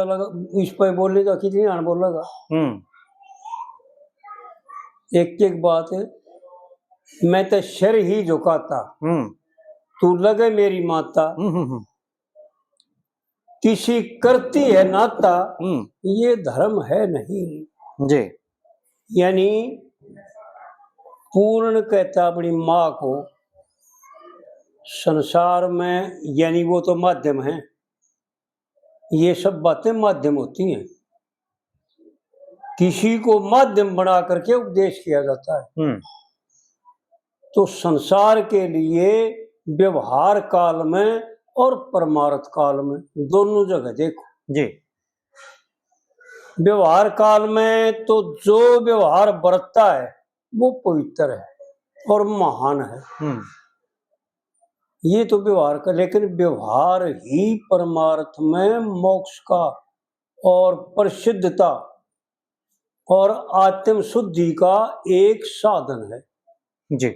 बोलने लगा, इस पर बोलेगा कितनी आन बोलेगा। एक एक बात है, मैं तो शर ही झुकाता, तू लगे मेरी माता, किसी करती है नाता, ये धर्म है नहीं जी। यानी पूर्ण कहता अपनी माँ को संसार में, यानी वो तो माध्यम है, ये सब बातें माध्यम होती हैं, किसी को माध्यम बना करके उपदेश किया जाता है। तो संसार के लिए व्यवहार काल में और परमार्थ काल में दोनों जगह देखो जी। व्यवहार काल में तो जो व्यवहार बरतता है वो पवित्र है और महान है, ये तो व्यवहार का, लेकिन व्यवहार ही परमार्थ में मोक्ष का और प्रसिद्धता और आत्म शुद्धि का एक साधन है जी।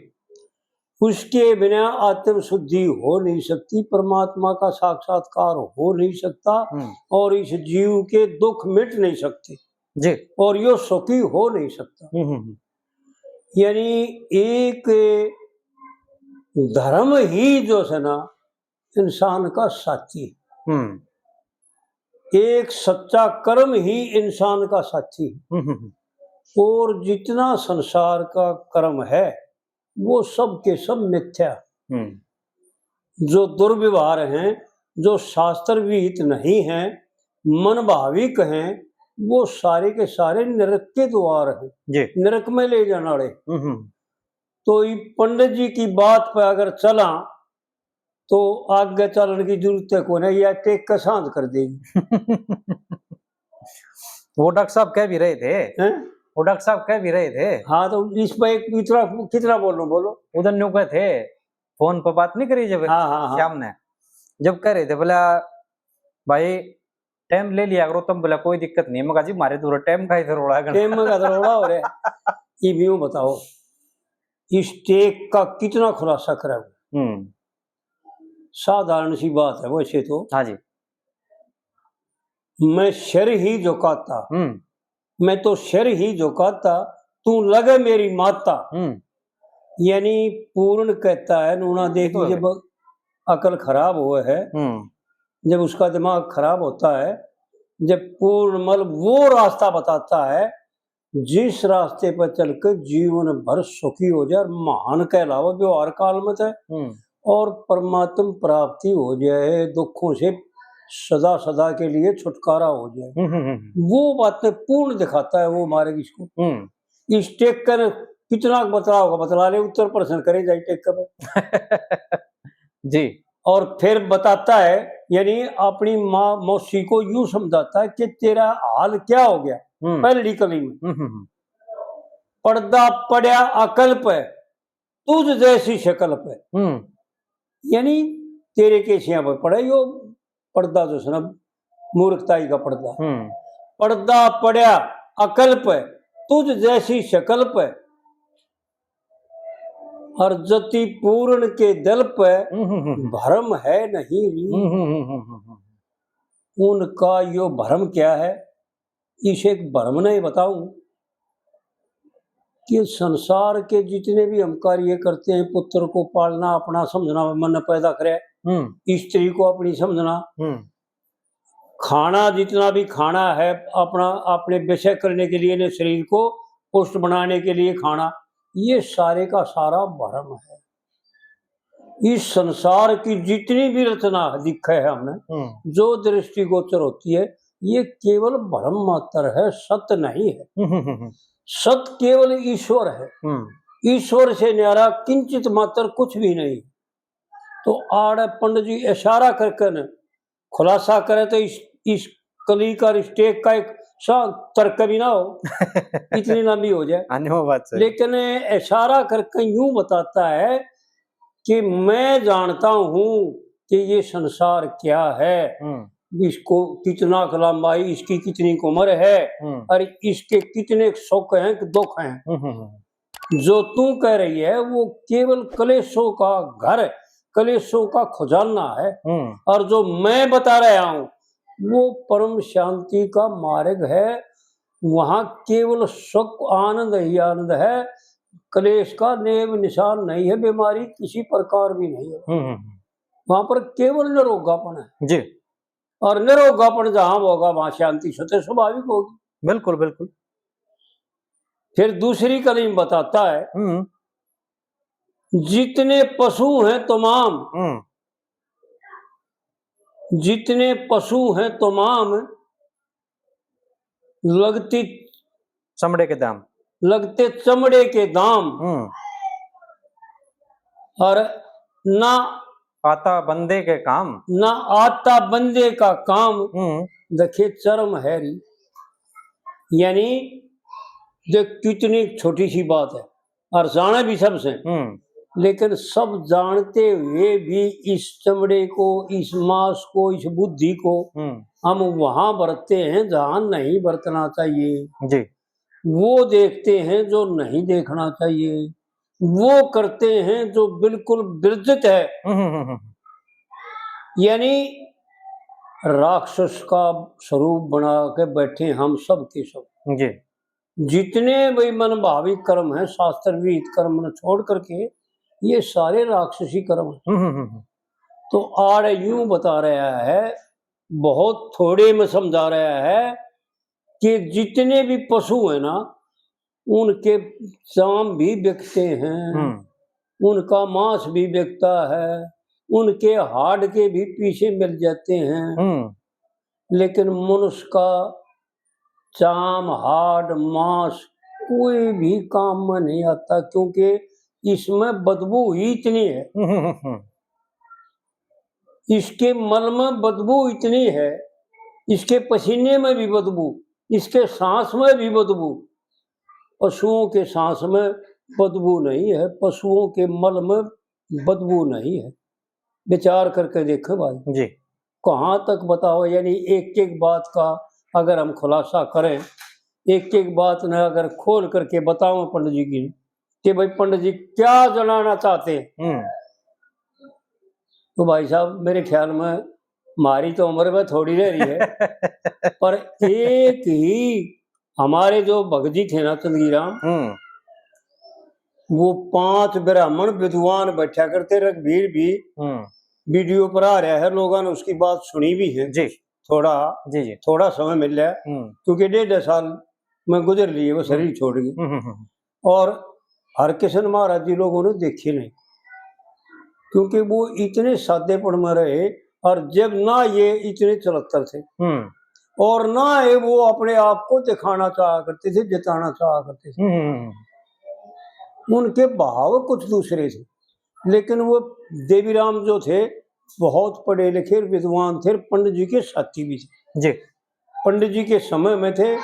उसके बिना आत्म शुद्धि हो नहीं सकती, परमात्मा का साक्षात्कार हो नहीं सकता और इस जीव के दुख मिट नहीं सकते जी। और यो सुखी हो नहीं सकता। यानी एक धर्म ही जो है ना इंसान का साथी है, एक सच्चा कर्म ही इंसान का साथी है, और जितना संसार का कर्म है वो सब के सब मिथ्या, जो दुर्व्यवहार हैं, जो शास्त्र विहित नहीं हैं, मन भाविक हैं, वो सारे के सारे नरक के द्वार हैं, नरक में ले जाने वाले। तो ये पंडित जी की बात पर अगर चला तो आगे चलने की जरूरत है को नहीं, या टेक का शांत कर देगी। वो डॉक्टर साहब कह भी रहे थे, वो डॉक्टर साहब कह भी रहे थे। हाँ, तो इस पर एक कितना बोलो उधर न्यू कहे थे, फोन पर बात नहीं करी जब श्याम ने, जब कह रहे थे बोला भाई टाइम ले लिया करो तुम, बोला कोई दिक्कत नहीं, मगर जी मारे दूर टाइम का इधर उड़ा हो रहा है। ये भी बताओ इस टेक का कितना खुलासा करा, साधारण सी बात है वैसे तो। हाँ जी। मैं शर ही झुकाता, मैं तो शर ही झुकाता, तू लगे मेरी माता, यानी पूर्ण कहता है नूना देख, जब अकल खराब हुआ है, जब उसका दिमाग खराब होता है, जब पूर्णमल वो रास्ता बताता है जिस रास्ते पर चलकर जीवन भर सुखी हो जाए, महान कहलावा व्यवहार काल में है, और परमात्म प्राप्ति हो जाए, दुखों से सदा सदा के लिए छुटकारा हो जाए, वो बातें पूर्ण दिखाता है वो मार्ग। इसको इस टेक कर कितना बतला होगा, बतला ले, उत्तर प्रश्न करे जाए टेक कर जी। और फिर बताता है, यानी अपनी माँ मौसी को यूं समझाता है कि तेरा हाल क्या हो गया पहली कली में, पर्दा पड़ा अकल पे, तुझ जैसी शक्ल पे, यानी तेरे केसिया पर पड़ा यो पर्दा, जो है ना मूर्खताई का पर्दा, पर्दा पड़ा अकल पे, तुझ जैसी शक्ल पे, और जति पूर्ण के दल पे भरम है नहीं। उनका यो भरम क्या है, इसे एक भरम नहीं बताऊं कि संसार के जितने भी हम कार्य करते हैं, पुत्र को पालना, अपना समझना, मन पैदा करे, स्त्री को अपनी समझना, खाना जितना भी खाना है अपना अपने विषय करने के लिए, शरीर को पुष्ट बनाने के लिए खाना, ये सारे का सारा भरम है। इस संसार की जितनी भी रचना दिखा है हमने, जो दृष्टिगोचर होती है, ये केवल भ्रम मात्र है, सत्य नहीं है। सत्य केवल ईश्वर है, ईश्वर से न्यारा किंचित मात्र कुछ भी नहीं। तो आड़ पंडित जी इशारा करके न खुलासा करे तो इस कली का स्टेक का एक तर्क भी ना हो, इतनी लंबी हो जाए, लेकिन इशारा करके यूं बताता है कि मैं जानता हूं कि ये संसार क्या है, इसको कितना लंबाई, इसकी कितनी उम्र है, और इसके कितने सुख हैं कि दुख हैं। जो तू कह रही है वो केवल कलेशों का घर, कलेशों का खजाना है, और जो मैं बता रहा हूं वो परम शांति का मार्ग है। वहां केवल सुख आनंद ही आनंद है, क्लेश का नेम निशान नहीं है, बीमारी किसी प्रकार भी नहीं है। वहां पर केवल निरोगापन है जी। और निरोगापन जहां होगा वहां शांति स्वतः स्वाभाविक होगी। बिल्कुल बिल्कुल। फिर दूसरी कलीम बताता है, जितने पशु हैं तमाम, जितने पशु हैं तमाम, लगती चमड़े के दाम, लगते चमड़े के दाम, और ना आता बंदे के काम, ना आता बंदे का काम। देखिए चरम है री, यानी देख कितनी छोटी सी बात है और जाने भी सबसे, लेकिन सब जानते हुए भी इस चमड़े को, इस मांस को, इस बुद्धि को हम वहां बरतते हैं जहां नहीं बरतना चाहिए जी। वो देखते हैं जो नहीं देखना चाहिए, वो करते हैं जो बिल्कुल विरजित है। यानी राक्षस का स्वरूप बना के बैठे हम सब के सब जी। जितने भी मन भाविक कर्म है, शास्त्र विहित कर्म छोड़ करके ये सारे राक्षसी कर्म है। तो आड़ यूं बता रहा है, बहुत थोड़े में समझा रहा है कि जितने भी पशु है ना, उनके चाम भी बिकते हैं, उनका मांस भी बिकता है, उनके हाड़ के भी पीछे मिल जाते हैं, लेकिन मनुष्य का चाम, हाड़, मांस कोई भी काम में नहीं आता, क्योंकि इसमें बदबू ही इतनी है, इसके मल में बदबू इतनी है, इसके पसीने में भी बदबू, इसके सांस में भी बदबू। पशुओं के सांस में बदबू नहीं है, पशुओं के मल में बदबू नहीं है। विचार करके देखो भाई जी। कहाँ तक बताओ, यानी एक एक बात का अगर हम खुलासा करें, एक एक बात न अगर खोल करके बताओ पंडित जी की कि भाई पंडित जी क्या जनाना चाहते हैं, तो भाई साहब मेरे ख्याल में हमारी तो उम्र में थोड़ी रह रही है, पर एक ही हमारे जो भगत जी थे ना चंदीराम, वो 5 ब्राह्मण विद्वान बैठा करते, रघुवीर भी वीडियो पर आ रहा है, लोगों ने उसकी बात सुनी भी है जी। थोड़ा समय मिल रहा है, क्योंकि 1.5 साल में गुजर लिए वो शरीर छोड़ गए, और हरकिशन महाराज जी लोगों ने देखे नहीं, क्योंकि वो इतने सादेपन में रहे, और जब ना ये इतने चलत्तर थे और ना ये वो अपने आप को दिखाना चाहा करते थे, जिताना चाहा करते थे, उनके भाव कुछ दूसरे थे, लेकिन वो देवीराम जो थे बहुत पढ़े लिखे विद्वान थे, पंडित जी के साथी भी थे जी। पंडित जी के समय में थे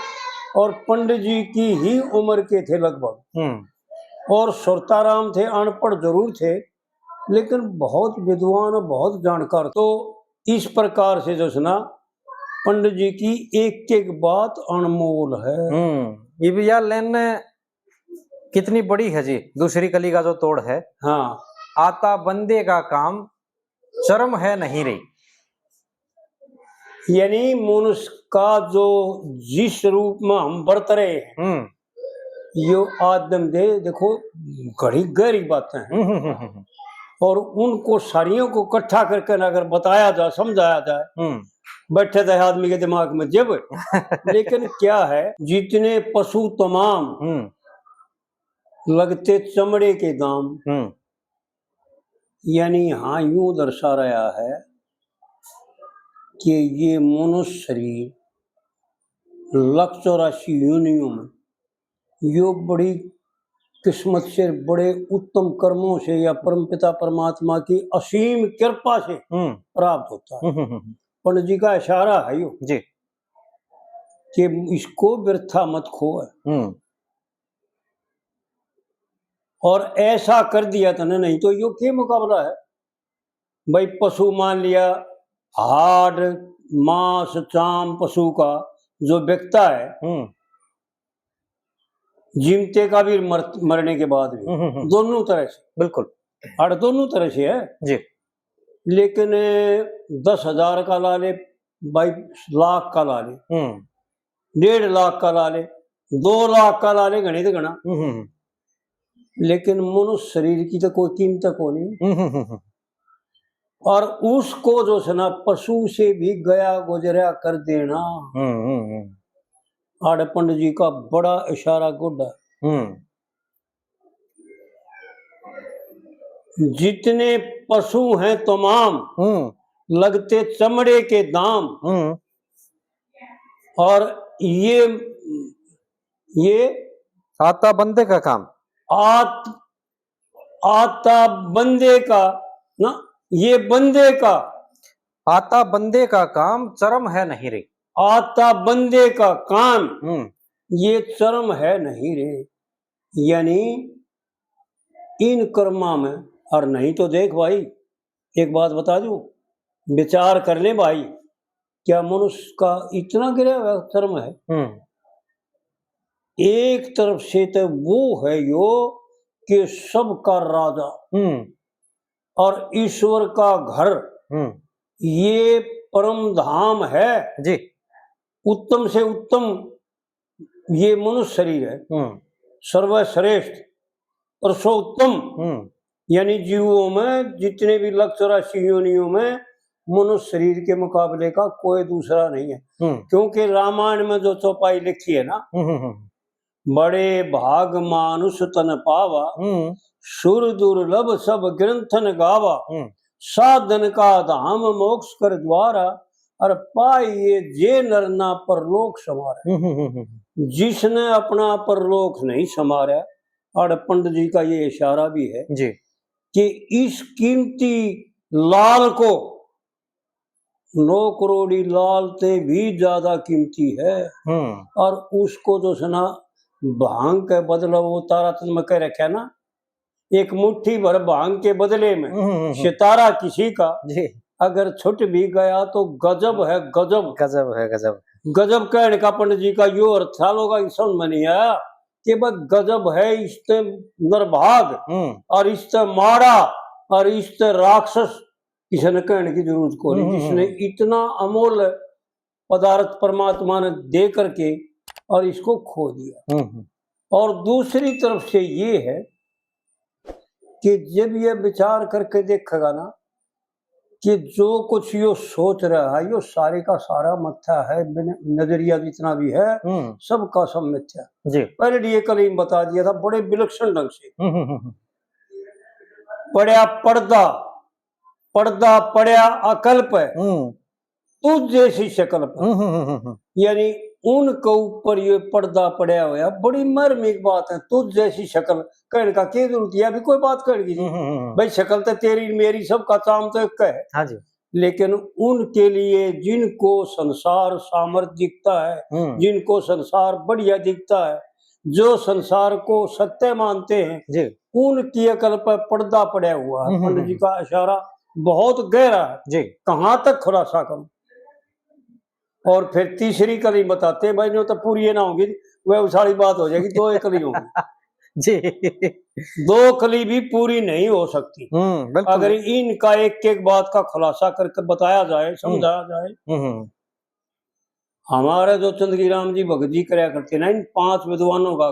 और पंडित जी की ही उम्र के थे लगभग, और सुरताराम थे, अनपढ़ जरूर थे लेकिन बहुत विद्वान और बहुत जानकार। तो इस प्रकार से जो सुना पंडित जी की एक एक बात अनमोल है। ये भी यार लेन कितनी बड़ी है जी, दूसरी कली का जो तोड़ है। हाँ, आता बंदे का काम शर्म है नहीं रही, यानी मनुष्य का जो जिस रूप में हम बरत रहे हैं, यो आदम दे देखो घड़ी गहरी बातें हैं, और उनको सारियों को इकट्ठा करके अगर बताया जाए, समझाया जाए, बैठे थे आदमी के दिमाग में जब लेकिन क्या है, जितने पशु तमाम लगते चमड़े के दाम, यानी हाँ यूं दर्शा रहा है कि ये मनुष्य शरीर 184 योनियों में यो बड़ी किस्मत से, बड़े उत्तम कर्मों से या परमपिता परमात्मा की असीम कृपा से प्राप्त होता है। पंडित जी का इशारा है यो जी कि इसको व्यर्था मत खो है, और ऐसा कर दिया था ना, नहीं तो यो क्या मुकाबला है भाई। पशु मान लिया, हाड़ मांस चाम पशु का जो बिकता है, जीमते का भी मरने के बाद भी, दोनों तरह से, बिल्कुल हाड़ दोनों तरह से है जी। लेकिन 10,000 का ला ले, भाई लाख का ला ले, 1.5 लाख का ला ले, 2 लाख का ला ले, गणित गणा, लेकिन मनुष्य शरीर की तो कोई कीमत को नहीं। और उसको जो है ना पशु से भी गया गुजरा कर देना। आड़ पंडित जी का बड़ा इशारा गुड है। जितने पशु हैं तमाम लगते चमड़े के दाम, और ये आता बंदे का काम, आता बंदे का ना, ये बंदे का, आता बंदे का काम चरम है नहीं रे, आता बंदे का काम ये चरम है नहीं रे। यानी इन कर्मा में, और नहीं तो देख भाई एक बात बता दूं, विचार कर ले भाई, क्या मनुष्य का इतना गिरा हुआ चरम है? एक तरफ से तो वो है यो कि सबका राजा और ईश्वर का घर, ये परम धाम है जी, उत्तम से उत्तम ये मनुष्य शरीर है, सर्वश्रेष्ठ पुरुषोत्तम। यानी जीवों में जितने भी 184 योनियों में मनुष्य शरीर के मुकाबले का कोई दूसरा नहीं है। क्योंकि रामायण में जो चौपाई लिखी है ना, बड़े भाग मानुष तन पावा, सुर दुर्लभ सब ग्रंथन गावा, साधन का धाम मोक्ष कर द्वारा, और पाइए जे नरना परलोक समारा। जिसने अपना परलोक नहीं समारा, और पंडित जी का ये इशारा भी है जी कि इस कीमती लाल को 9 करोड़ी लाल से भी ज्यादा कीमती है। और उसको जो सुना भांग के बदले वो तारातन में कह रखा ना, एक मुट्ठी भर भांग के बदले में सितारा किसी का जी, अगर छुट भी गया तो गजब है, गजब गजब है, गजब गजब कहने का पंडित जी का यो अर्थ लोग समझ में नहीं आया कि बस गजब है, इसते नरभाग और इसते मारा और इसते राक्षस, किसी ने कहने की जरूरत को नहीं, जिसने इतना अमूल्य पदार्थ परमात्मा ने दे करके और इसको खो दिया। और दूसरी तरफ से ये है कि जब ये विचार करके देखेगा ना कि जो कुछ यो सोच रहा है यो सारे का सारा मिथ्या है, नजरिया जितना भी है सबका सब मिथ्या जी। पहले ये कल बता दिया था बड़े विलक्षण ढंग से। पढ़या पर्दा, पर्दा पढ़या अकल्प है, तुझ जैसी शक्ल पर। यानी उनके ऊपर ये पर्दा पड़ा हुआ, बड़ी मर्मिक बात है। तुझ जैसी शक्ल कहने का क्या जरूरत है, अभी कोई बात करेगी भाई, शक्ल तो तेरी मेरी सबका काम तो एक है। हाँ जी। लेकिन उनके लिए जिनको संसार सामर्थ्य दिखता है, जिनको संसार बढ़िया दिखता है, जो संसार को सत्य मानते हैं जी, उनकी अकल पर पर्दा पड़ा हुआ है। पंडित जी का इशारा बहुत गहरा है जी, कहाँ तक खुलासा करूं। और फिर तीसरी कली बताते हैं भाई, जो तो पूरी ना होगी वह उसारी बात हो जाएगी, 2 कली होगी जी। 2 कली भी पूरी नहीं हो सकती अगर इनका एक बात का खुलासा करके बताया जाए, समझाया जाए। हमारे जो चंदगी राम जी भगत जी कराया करते ना इन 5 विद्वानों का,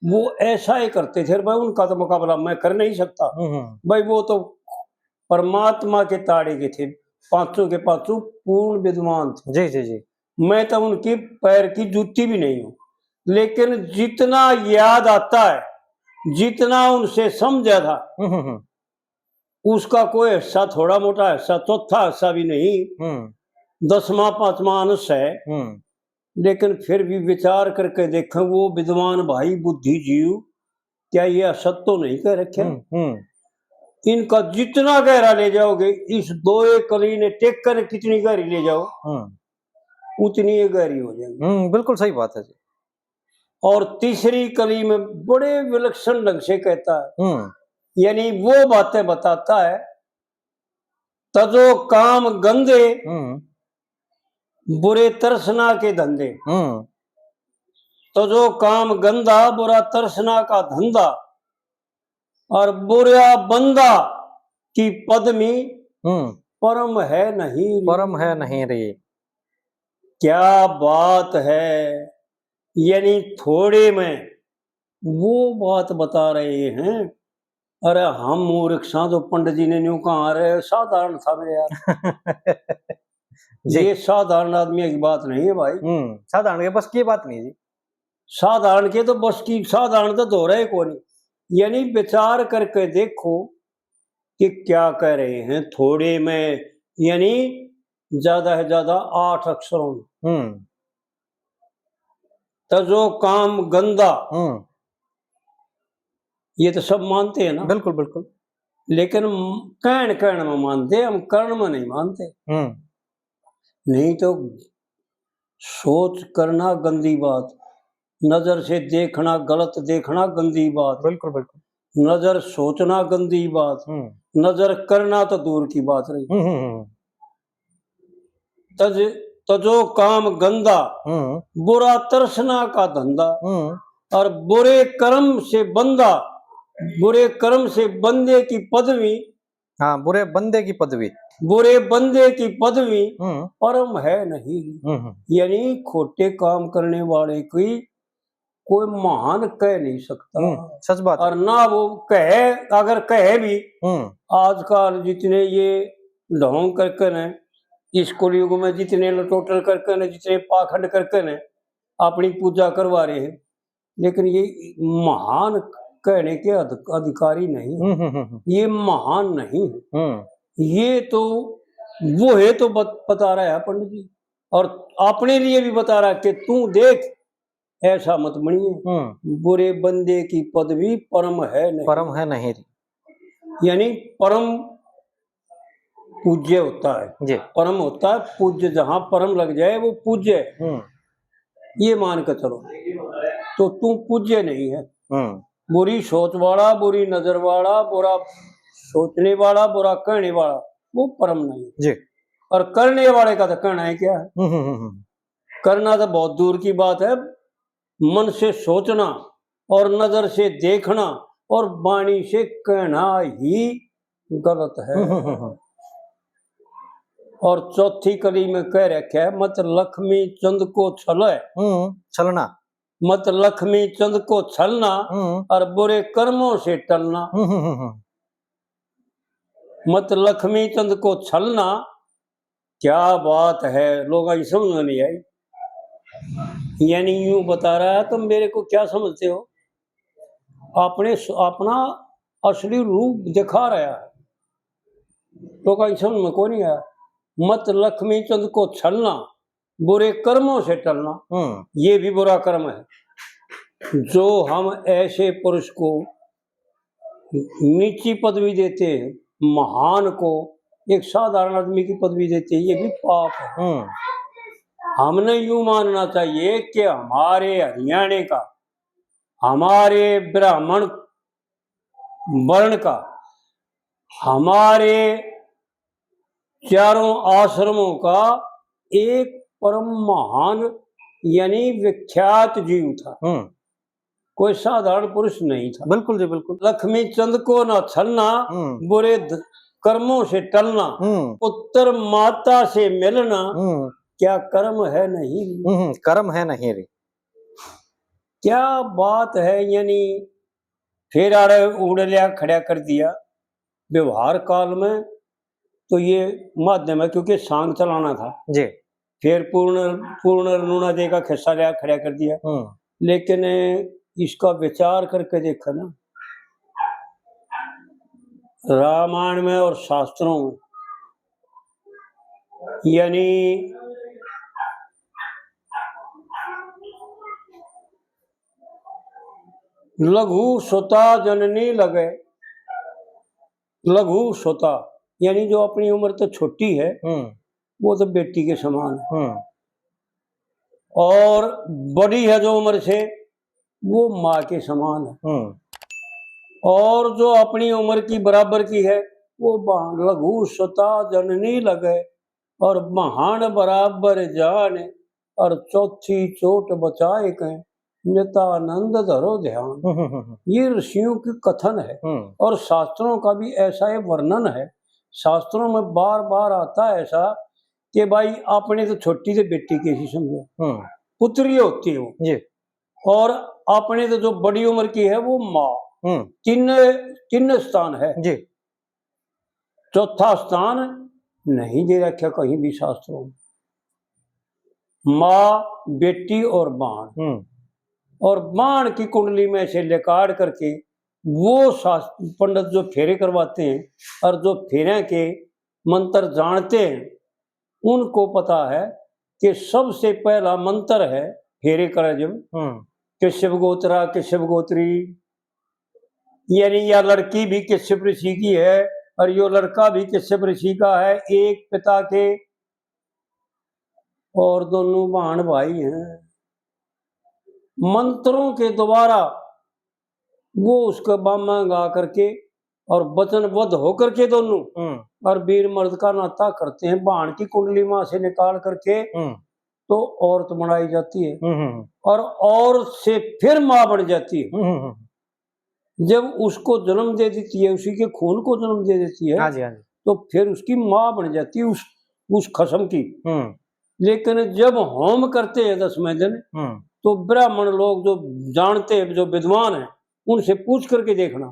वो ऐसा ही करते थे भाई, उनका तो मुकाबला मैं कर नहीं सकता भाई, वो तो परमात्मा के ताड़े के थे, 500 के 500 पूर्ण विद्वान थे जी जी जी। मैं तो उनकी पैर की जूती भी नहीं हूं, लेकिन जितना याद आता है, जितना उनसे समझा था, उसका कोई हिस्सा, थोड़ा मोटा हिस्सा, चौथा हिस्सा भी नहीं, 10वां 5वां अंश है। लेकिन फिर भी विचार करके देखें, वो विद्वान भाई बुद्धिजीव क्या ये असत तो नहीं कह रखे। इनका जितना गहरा ले जाओगे, इस 2 कली ने टेक कर कितनी गहरी ले जाओ उतनी ये गहरी हो जाएगी। बिल्कुल सही बात है जी। और तीसरी कली में बड़े विलक्षण ढंग से कहता है, यानी वो बातें बताता है, तजो काम गंदे बुरे तरसना के धंधे। तजो काम गंदा बुरा तरसना का धंधा, और बुरा बंदा की पदमी परम है नहीं, परम है नहीं रे। क्या बात है, यानी थोड़े में वो बात बता रहे हैं। अरे हम मूर्ख सा, तो पंडित जी ने न्यू कहा, रहे साधारण था मेरे यार। जी। ये साधारण आदमी की बात नहीं है भाई। साधारण के बस की बात नहीं जी। साधारण के तो बस की, साधारण तो दो रहे को नहीं। यानी विचार करके देखो कि क्या कह रहे हैं थोड़े में, यानी ज्यादा है ज्यादा 8 अक्षरों में। तजो काम गंदा, ये तो सब मानते हैं ना। बिल्कुल बिल्कुल। लेकिन कहन में मानते, हम कर्ण में नहीं मानते। नहीं तो सोच करना गंदी बात, नजर से देखना, गलत देखना गंदी बात, बिल्कुल बिल्कुल। नजर सोचना गंदी बात, नजर करना तो दूर की बात रही। तजो काम गंदा, बुरा तरसना का धंधा, और बुरे कर्म से बंदा, बुरे कर्म से बंदे की पदवी, हाँ, बुरे बंदे की पदवी, बुरे बंदे की पदवी परम है नहीं। यानी खोटे काम करने वाले की कोई महान कह नहीं सकता। सच बात। और ना वो कहे, अगर कहे भी, आजकल जितने ये ढोंग करके न, इस कलयुग में जितने लटोटर करके न, जितने पाखंड करके न अपनी पूजा करवा रहे हैं, लेकिन ये महान कहने के अधिकारी नहीं, ये महान नहीं है। ये तो वो है तो बता रहा है पंडित जी, और अपने लिए भी बता रहा है कि तू देख, ऐसा मत बनिए, बुरे बंदे की पदवी परम है नहीं। परम है नहीं, यानी परम पूज्य होता है जी। परम होता है पूज्य, जहां परम लग जाए वो पूज्य है, ये मान कर चलो। तो तू पूज्य नहीं है, बुरी सोच वाला, बुरी नजर वाला, बुरा सोचने वाला, बुरा कहने वाला, वो परम नहीं जी। और करने वाले का तो कहना है क्या है? करना तो बहुत दूर की बात है। मन से सोचना और नजर से देखना और वाणी से कहना ही गलत है। और चौथी कड़ी में कह रखा है, मत लक्ष्मी चंद को छले, छलना, मत लक्ष्मी चंद को छलना, और बुरे कर्मों से टलना। मत लक्ष्मी चंद को छलना, क्या बात है, लोग समझ में नहीं आई। यानी यूं बता रहा है, तुम मेरे को क्या समझते हो, अपने अपना असली रूप दिखा रहा है, लोग समझ में को नहीं आया। मत लक्ष्मी चंद को छलना, बुरे कर्मों से टलना, ये भी बुरा कर्म है। जो हम ऐसे पुरुष को नीची पदवी देते हैं, महान को एक साधारण आदमी की पदवी देते हैं, ये भी पाप है। हमने यूं मानना चाहिए कि हमारे हरियाणा का, हमारे ब्राह्मण वर्ण का, हमारे चारों आश्रमों का एक परम महान यानी विख्यात जीव था, कोई साधारण पुरुष नहीं था। बिल्कुल जी बिल्कुल। लक्ष्मी चंद को न छलना, बुरे कर्मों से टलना, उत्तर माता से मिलना, क्या कर्म है नहीं? कर्म है नहीं रे, क्या बात है। यानी फिर आड़े उड़ लिया, खड़ा कर दिया। व्यवहार काल में तो ये माध्यम है, क्योंकि सांग चलाना था जी। फिर पूर्ण नुना दे का खिस्सा लिया, खड़ा कर दिया। लेकिन इसका विचार करके देखा ना, रामायण में और शास्त्रों में, यानी लघु सुता जननी लगे, लघु सुता यानी जो अपनी उम्र तो छोटी है, वो तो बेटी के समान है, और बड़ी है जो उम्र से, वो माँ के समान है, और जो अपनी उम्र की बराबर की है, वो लघु सुता जननी लगे, और महान बराबर जाने, और चौथी चोट बचाए कहें, नितानंद धरो ध्यान। ये ऋषियों की कथन है, और शास्त्रों का भी ऐसा ही वर्णन है। शास्त्रों में बार बार आता है ऐसा कि भाई आपने तो छोटी से बेटी कैसी समझो, पुत्री होती है वो जी। और आपने तो जो बड़ी उम्र की है वो माँ। तीन तीन स्थान है जी। चौथा स्थान नहीं दे रखा कहीं भी शास्त्रों में। माँ, बेटी और बाण, और बाण की कुंडली में से निकाल करके वो शास्त्र पंडित जो फेरे करवाते हैं और जो फेरे के मंत्र जानते हैं उनको पता है कि सबसे पहला मंत्र है फेरे कर जब कश्यप गोत्रा कश्यप गोत्री, यानी यह लड़की भी कश्यप ऋषि की है और यो लड़का भी कश्यप ऋषि का है, एक पिता के और दोनों बहन भाई हैं। मंत्रों के द्वारा वो उसका बामा गा करके और वचनबद्ध होकर के दोनों और वीर मर्द का नाता करते हैं। बाण की कुंडली मां से निकाल करके तो औरत बनाई जाती है और औरत से फिर मां बन जाती है। जब उसको जन्म दे देती है, उसी के खून को जन्म दे देती है, हाँ जी, हाँ जी। तो फिर उसकी मां बन जाती है उस खसम की। लेकिन जब होम करते हैं 10वें दिन तो ब्राह्मण लोग जो जानते हैं, जो विद्वान हैं, उनसे पूछ करके देखना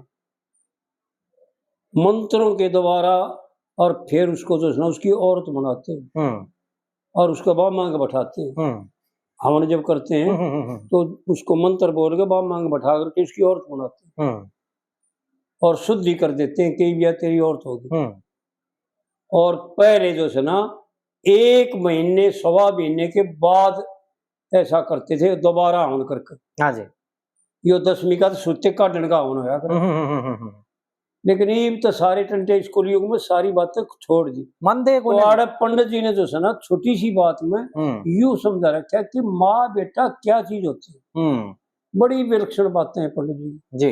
मंत्रों के द्वारा और फिर उसको जो है ना उसकी औरत बनाते हैं और उसका बाप मांग बैठाते हैं। हवन जब करते हैं तो उसको मंत्र बोल के बाप मांग बैठा करके उसकी औरत बनाते हैं और शुद्धि कर देते हैं कि यह तेरी औरत होगी। और पहले जो है ना 1 महीने सवा महीने के बाद ऐसा करते थे दोबारा हवन करके। हाँ जी। यो 10वीं का तो सूते काटने का हवन होया कर। लेकिन ये तो सारे टंटे स्कूल युग में सारी बातें छोड़ दी। मन दे को तो पंडित जी ने जो है ना छोटी सी बात में यूं समझा रखा कि माँ बेटा क्या चीज होती है। बड़ी विलक्षण बातें हैं पंडित जी।